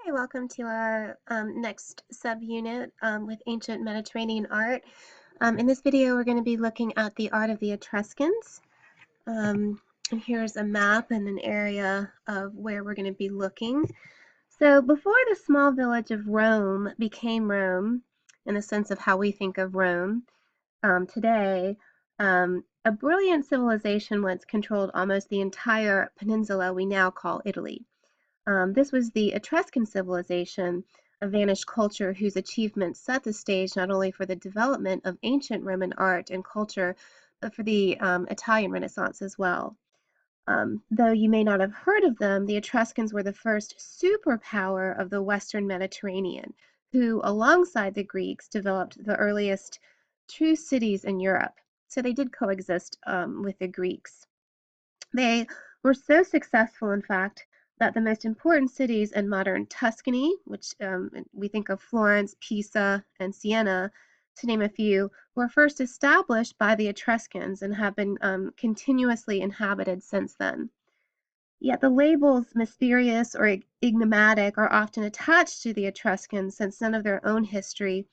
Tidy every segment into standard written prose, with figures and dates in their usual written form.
Hi, welcome to our next subunit with ancient Mediterranean art. In this video, we're going to be looking at the art of the Etruscans. And here's a map and an area of where we're going to be looking. So before the small village of Rome became Rome, in the sense of how we think of Rome today, a brilliant civilization once controlled almost the entire peninsula we now call Italy. This was the Etruscan civilization, a vanished culture whose achievements set the stage not only for the development of ancient Roman art and culture, but for the Italian Renaissance as well. Though you may not have heard of them, the Etruscans were the first superpower of the Western Mediterranean, who, alongside the Greeks, developed the earliest true cities in Europe. So they did coexist with the Greeks. They were so successful, in fact, that the most important cities in modern Tuscany, which we think of Florence, Pisa, and Siena, to name a few, were first established by the Etruscans and have been continuously inhabited since then. Yet the labels mysterious or enigmatic are often attached to the Etruscans since none of their own history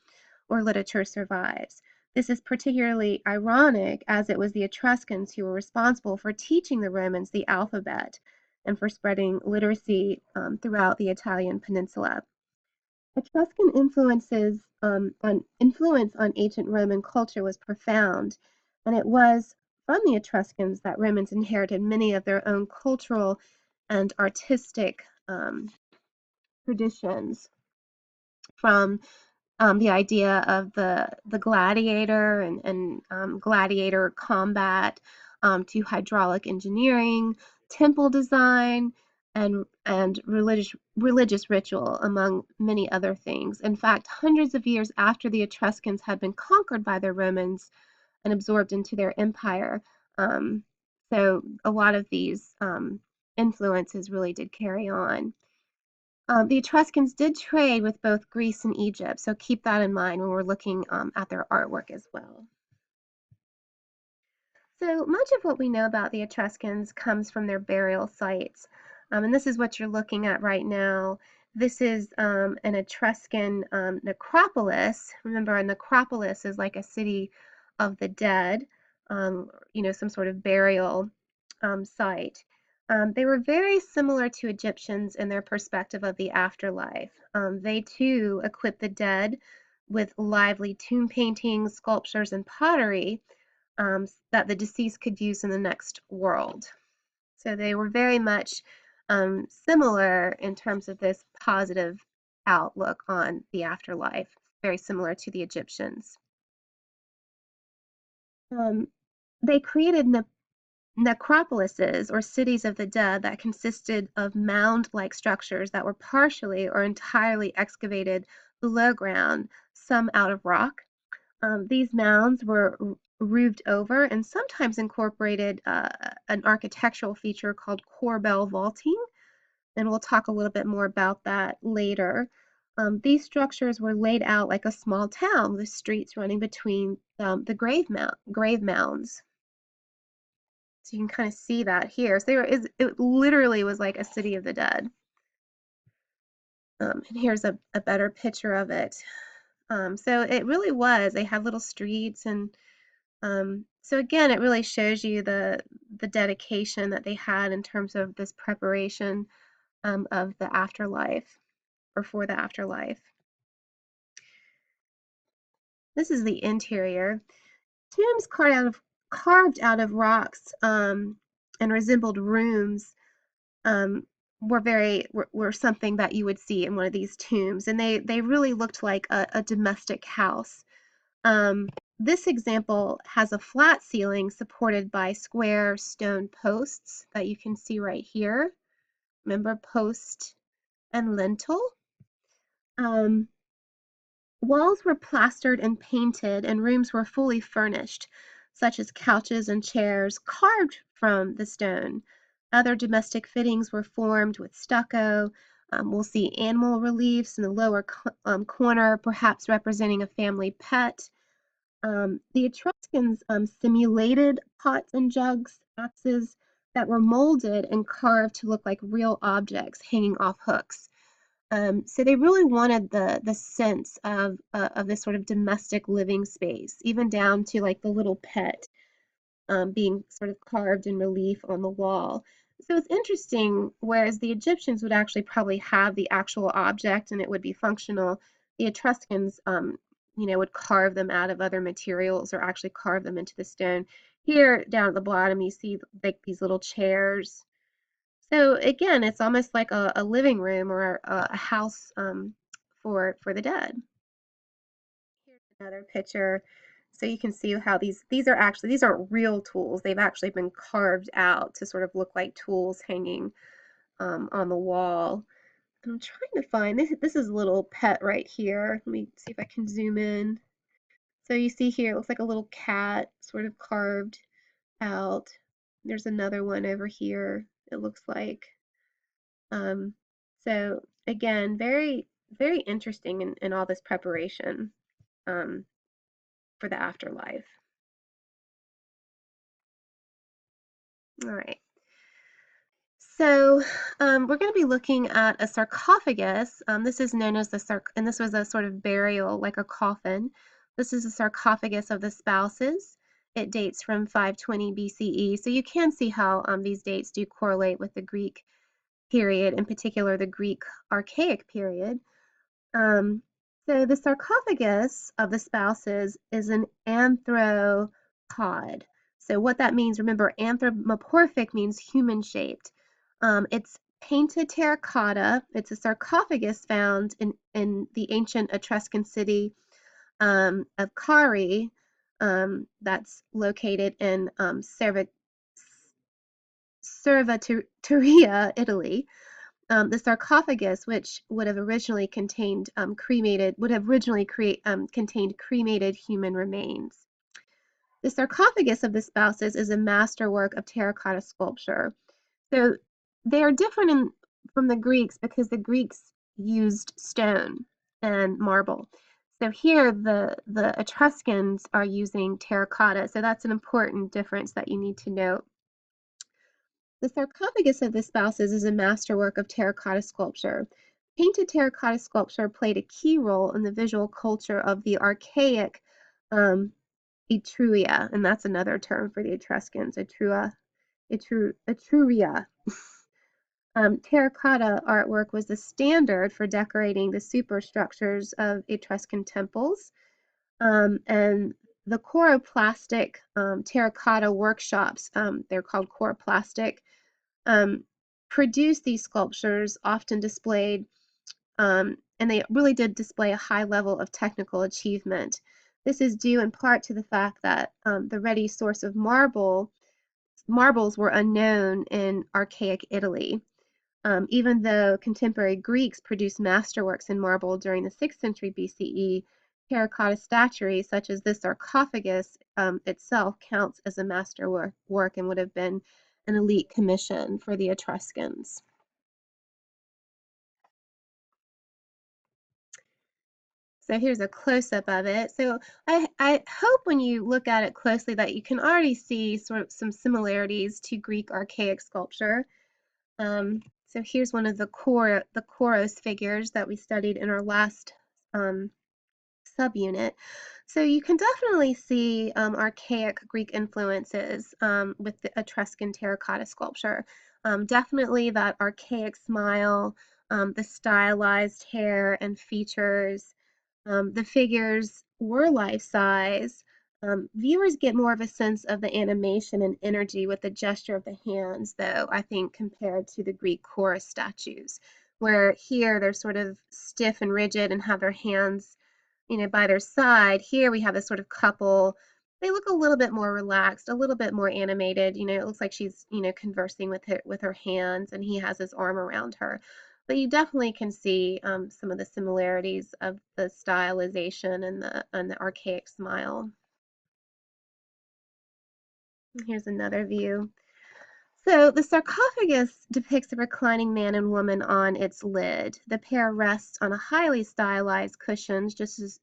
or literature survives. This is particularly ironic as it was the Etruscans who were responsible for teaching the Romans the alphabet and for spreading literacy throughout the Italian peninsula. Etruscan influence on ancient Roman culture was profound, and it was from the Etruscans that Romans inherited many of their own cultural and artistic traditions, from the idea of the gladiator and gladiator combat, to hydraulic engineering, temple design, and religious ritual, among many other things. In fact, hundreds of years after the Etruscans had been conquered by the Romans and absorbed into their empire, so a lot of these influences really did carry on. The Etruscans did trade with both Greece and Egypt, so keep that in mind when we're looking at their artwork as well. So much of what we know about the Etruscans comes from their burial sites, and this is what you're looking at right now. This is an Etruscan necropolis. Remember, a necropolis is like a city of the dead, some sort of burial site. They were very similar to Egyptians in their perspective of the afterlife. They too equipped the dead with lively tomb paintings, sculptures, and pottery that the deceased could use in the next world. So they were very much similar in terms of this positive outlook on the afterlife, very similar to the Egyptians. They created necropolises, or cities of the dead, that consisted of mound-like structures that were partially or entirely excavated below ground, some out of rock. These mounds were roofed over and sometimes incorporated an architectural feature called corbel vaulting, and we'll talk a little bit more about that later. These structures were laid out like a small town, with streets running between the grave mounds. So you can kind of see that here. So it literally was like a city of the dead. And here's a better picture of it. So it really was. They had little streets, and so again, it really shows you the dedication that they had in terms of this preparation of the afterlife, or for the afterlife. This is the interior. Tombs carved out of rocks and resembled rooms were something that you would see in one of these tombs, and they really looked like a domestic house. This example has a flat ceiling supported by square stone posts that you can see right here. Remember, post and lintel. Walls were plastered and painted, and rooms were fully furnished, such as couches and chairs carved from the stone. Other domestic fittings were formed with stucco. We'll see animal reliefs in the lower corner, perhaps representing a family pet. The Etruscans simulated pots and jugs, axes that were molded and carved to look like real objects hanging off hooks. So they really wanted the sense of this sort of domestic living space, even down to like the little pet being sort of carved in relief on the wall. So it's interesting, whereas the Egyptians would actually probably have the actual object and it would be functional, the Etruscans, would carve them out of other materials or actually carve them into the stone. Here down at the bottom, you see like these little chairs. So again, it's almost like a living room or a house for the dead. Here's another picture. So you can see how these aren't real tools. They've actually been carved out to sort of look like tools hanging on the wall. I'm trying to find this is a little pet right here. Let me see if I can zoom in. So you see here, it looks like a little cat sort of carved out. There's another one over here, it looks like. Um, so again, very, very interesting in all this preparation um, for the afterlife. All right. So we're going to be looking at a sarcophagus. This is known as and this was a sort of burial, like a coffin. This is a sarcophagus of the spouses. It dates from 520 BCE. So you can see how these dates do correlate with the Greek period, in particular the Greek Archaic period. Um, so the sarcophagus of the spouses is an anthropod. So what that means, remember, anthropomorphic means human-shaped. It's painted terracotta. It's a sarcophagus found in the ancient Etruscan city of Cari, that's located in Cervatoria, Italy. The sarcophagus, which would have originally contained contained cremated human remains. The sarcophagus of the spouses is a masterwork of terracotta sculpture. So they are different from the Greeks because the Greeks used stone and marble. So here the Etruscans are using terracotta. So that's an important difference that you need to note. The sarcophagus of the spouses is a masterwork of terracotta sculpture. Painted terracotta sculpture played a key role in the visual culture of the archaic Etruria, and that's another term for the Etruscans, Etruria. Terracotta artwork was the standard for decorating the superstructures of Etruscan temples, and the choroplastic terracotta workshops, they're called choroplastic, um, produced these sculptures, often displayed, and they really did display a high level of technical achievement. This is due in part to the fact that the ready source of marbles were unknown in archaic Italy. Even though contemporary Greeks produced masterworks in marble during the 6th century BCE, terracotta statuary, such as this sarcophagus itself, counts as a masterwork and would have been an elite commission for the Etruscans. So here's a close-up of it. So I hope when you look at it closely that you can already see sort of some similarities to Greek archaic sculpture. So here's one of the Koros figures that we studied in our last subunit. So you can definitely see archaic Greek influences with the Etruscan terracotta sculpture. Definitely that archaic smile, the stylized hair and features. The figures were life-size. Viewers get more of a sense of the animation and energy with the gesture of the hands, though, I think, compared to the Greek chorus statues, where here they're sort of stiff and rigid and have their hands, by their side. Here we have this sort of couple. They look a little bit more relaxed, a little bit more animated. It looks like she's, conversing with her hands, and he has his arm around her. But you definitely can see some of the similarities of the stylization and the archaic smile. Here's another view. So the sarcophagus depicts a reclining man and woman on its lid. The pair rests on a highly stylized cushions, just as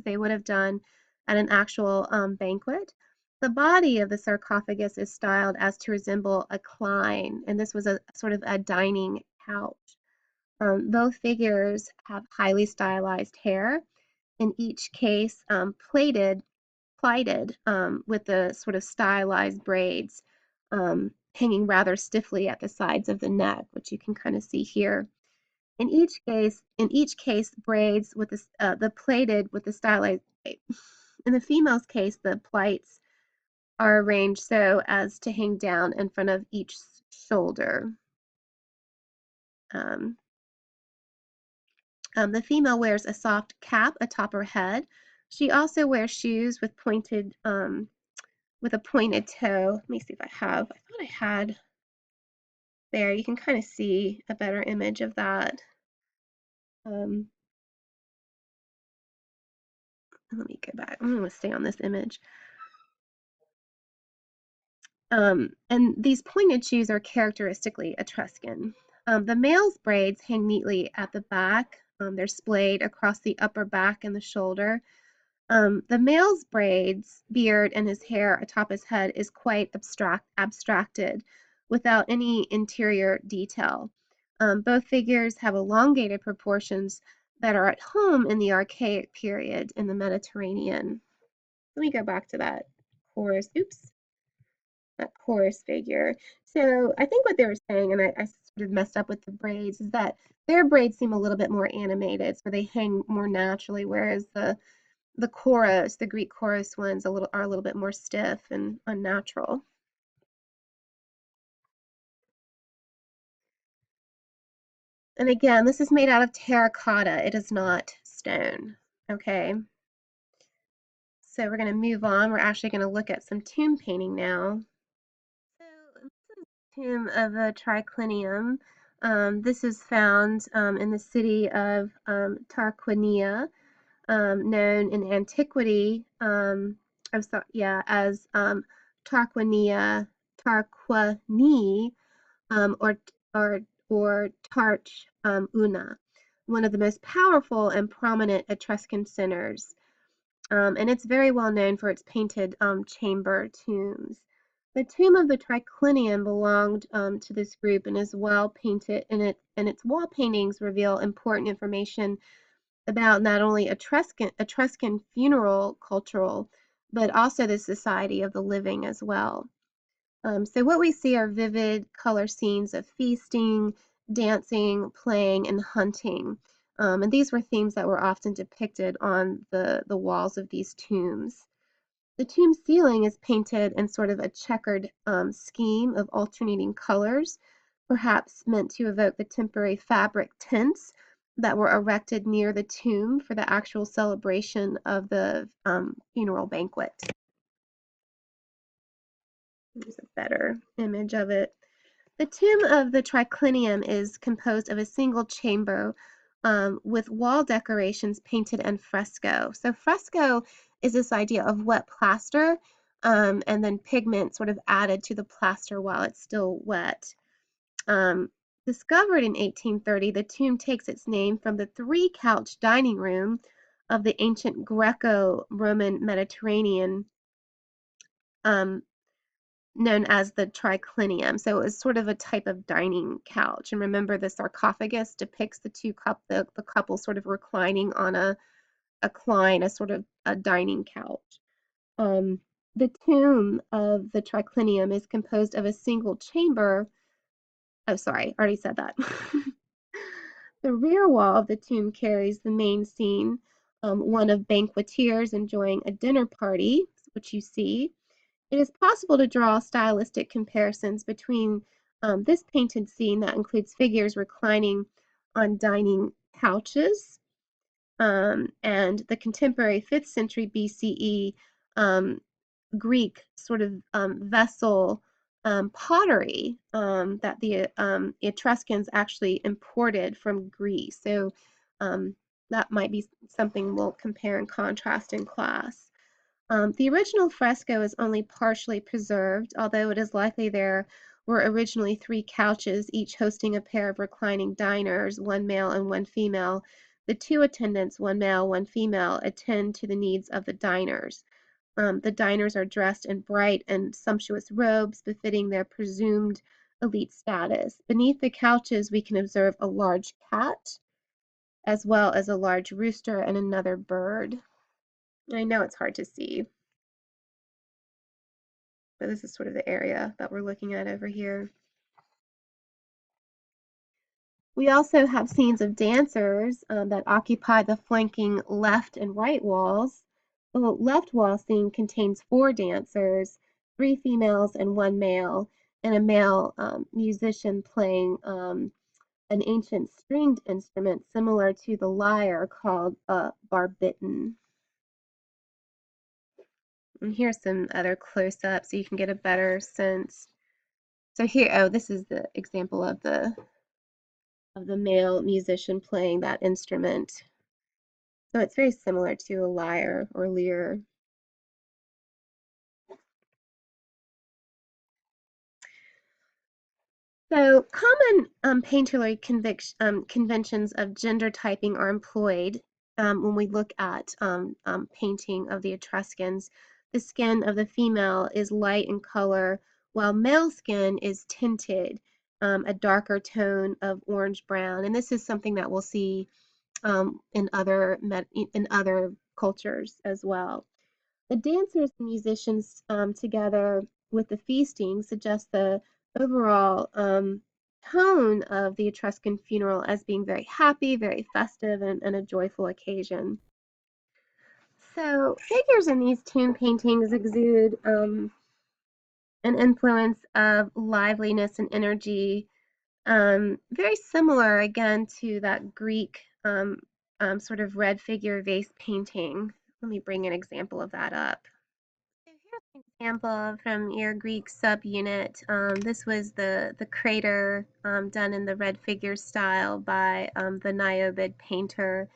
they would have done at an actual banquet. The body of the sarcophagus is styled as to resemble a cline, and this was a sort of a dining couch. Both figures have highly stylized hair, in each case plaited with the sort of stylized braids hanging rather stiffly at the sides of the neck, which you can kind of see here. In each case, braids with the plaited with the stylized. In the female's case, the plaits are arranged so as to hang down in front of each shoulder. Um, the female wears a soft cap atop her head. She also wears shoes with with a pointed toe. Let me see if I have. I thought I had there. You can kind of see a better image of that. Um, Let me go back. I'm going to stay on this image. And these pointed shoes are characteristically Etruscan. The male's braids hang neatly at the back. They're splayed across the upper back and the shoulder. The male's braids, beard, and his hair atop his head is quite abstracted, without any interior detail. Both figures have elongated proportions that are at home in the archaic period in the Mediterranean. Let me go back to that chorus. Oops, that chorus figure. So I think what they were saying, and I sort of messed up with the braids, is that their braids seem a little bit more animated, so they hang more naturally, whereas the chorus, the Greek chorus ones, are a little bit more stiff and unnatural. And again, this is made out of terracotta. It is not stone. Okay. So we're going to move on. We're actually going to look at some tomb painting now. So this is the tomb of the triclinium. This is found in the city of Tarquinia, known in antiquity as Tarquini, or Tarch Una, one of the most powerful and prominent Etruscan centers. And it's very well known for its painted chamber tombs. The tomb of the triclinium belonged to this group and is well painted, and its wall paintings reveal important information about not only Etruscan funeral cultural, but also the society of the living as well. So what we see are vivid color scenes of feasting, dancing, playing, and hunting. And these were themes that were often depicted on the walls of these tombs. The tomb ceiling is painted in sort of a checkered scheme of alternating colors, perhaps meant to evoke the temporary fabric tents that were erected near the tomb for the actual celebration of the funeral banquet. Here's a better image of it. The tomb of the triclinium is composed of a single chamber with wall decorations painted in fresco. So fresco is this idea of wet plaster and then pigment sort of added to the plaster while it's still wet. Discovered in 1830, the tomb takes its name from the three-couch dining room of the ancient Greco-Roman Mediterranean um, known as the triclinium. So it was sort of a type of dining couch. And remember, the sarcophagus depicts the couple sort of reclining on a sort of a dining couch. The tomb of the triclinium is composed of a single chamber. Oh, sorry, I already said that. The rear wall of the tomb carries the main scene, one of banqueteers enjoying a dinner party, which you see. It is possible to draw stylistic comparisons between this painted scene that includes figures reclining on dining couches and the contemporary 5th century BCE Greek sort of vessel pottery that the Etruscans actually imported from Greece. So that might be something we'll compare and contrast in class. The original fresco is only partially preserved, although it is likely there were originally 3 couches, each hosting a pair of reclining diners, one male and one female. The 2 attendants, one male, one female, attend to the needs of the diners. The diners are dressed in bright and sumptuous robes befitting their presumed elite status. Beneath the couches, we can observe a large cat, as well as a large rooster and another bird. I know it's hard to see, but this is sort of the area that we're looking at over here. We also have scenes of dancers that occupy the flanking left and right walls. The left wall scene contains 4 dancers, 3 females and 1 male, and a male musician playing an ancient stringed instrument similar to the lyre called a barbiton. And here's some other close-ups so you can get a better sense. So here, oh, this is the example of the male musician playing that instrument. So it's very similar to a lyre or lyre. So common painterly conventions of gender typing are employed when we look at painting of the Etruscans. The skin of the female is light in color, while male skin is tinted a darker tone of orange brown. And this is something that we'll see in other cultures as well. The dancers and musicians together with the feasting suggest the overall tone of the Etruscan funeral as being very happy, very festive, and a joyful occasion. So figures in these tomb paintings exude an influence of liveliness and energy, very similar again to that Greek sort of red figure vase painting. Let me bring an example of that up. So here's an example from your Greek subunit. This was the crater done in the red figure style by the Niobid painter.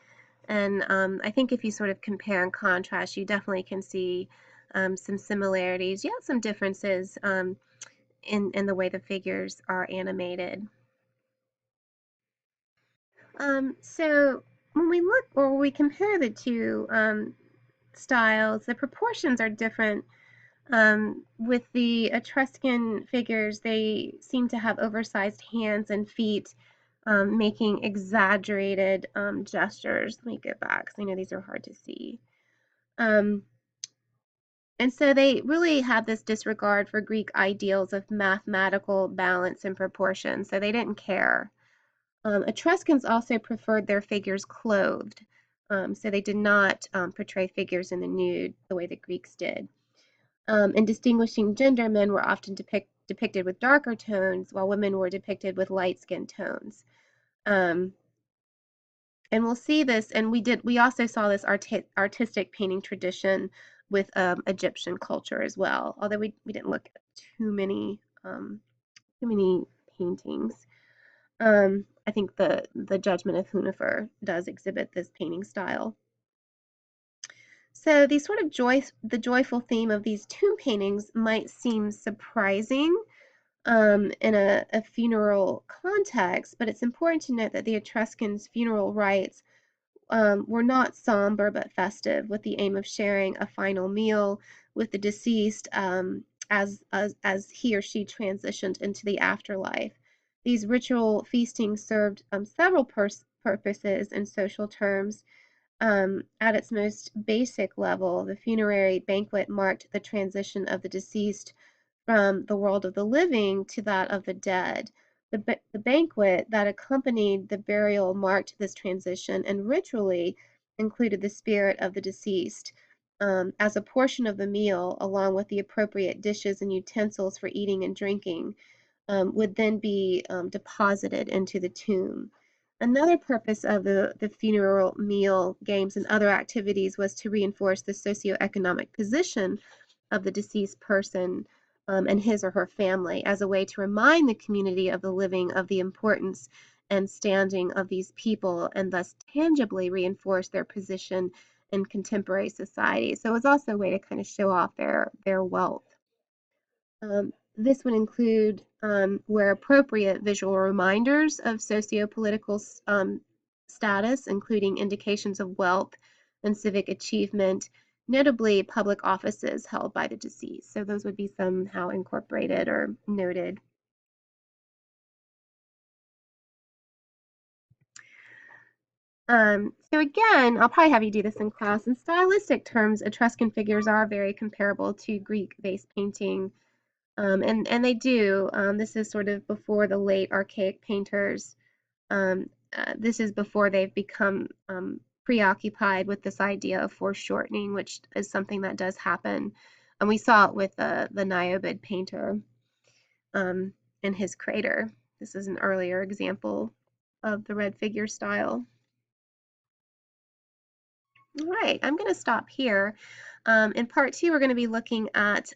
And I think if you sort of compare and contrast, you definitely can see some similarities, yeah, some differences in the way the figures are animated. So when we look or we compare the two styles, the proportions are different. With the Etruscan figures, they seem to have oversized hands and feet, making exaggerated gestures. Let me go back because I know these are hard to see. And so they really had this disregard for Greek ideals of mathematical balance and proportion, so they didn't care. Etruscans also preferred their figures clothed, so they did not portray figures in the nude the way the Greeks did. In distinguishing gender, men were often depicted with darker tones, while women were depicted with light skin tones. And we'll see this, and we also saw this artistic painting tradition with Egyptian culture as well, although we didn't look at too many paintings. I think the Judgment of Hunefer does exhibit this painting style. So these sort of the joyful theme of these tomb paintings might seem surprising in a funeral context, but it's important to note that the Etruscans' funeral rites were not somber but festive, with the aim of sharing a final meal with the deceased as he or she transitioned into the afterlife. These ritual feastings served several purposes in social terms. At its most basic level, the funerary banquet marked the transition of the deceased from the world of the living to that of the dead. The banquet that accompanied the burial marked this transition and ritually included the spirit of the deceased. As a portion of the meal, along with the appropriate dishes and utensils for eating and drinking, would then be deposited into the tomb. Another purpose of the funeral meal, games, and other activities was to reinforce the socioeconomic position of the deceased person and his or her family as a way to remind the community of the living of the importance and standing of these people and thus tangibly reinforce their position in contemporary society. So it was also a way to kind of show off their wealth. This would include, where appropriate, visual reminders of socio-political status, including indications of wealth and civic achievement, notably public offices held by the deceased. So those would be somehow incorporated or noted. So again, I'll probably have you do this in class. In stylistic terms, Etruscan figures are very comparable to Greek vase painting, and they do. This is sort of before the late archaic painters. This is before they've become preoccupied with this idea of foreshortening, which is something that does happen. And we saw it with the Niobid painter um, in his crater. This is an earlier example of the red figure style. All right, I'm going to stop here. In part 2, we're going to be looking at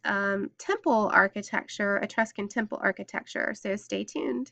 temple architecture, Etruscan temple architecture, so stay tuned.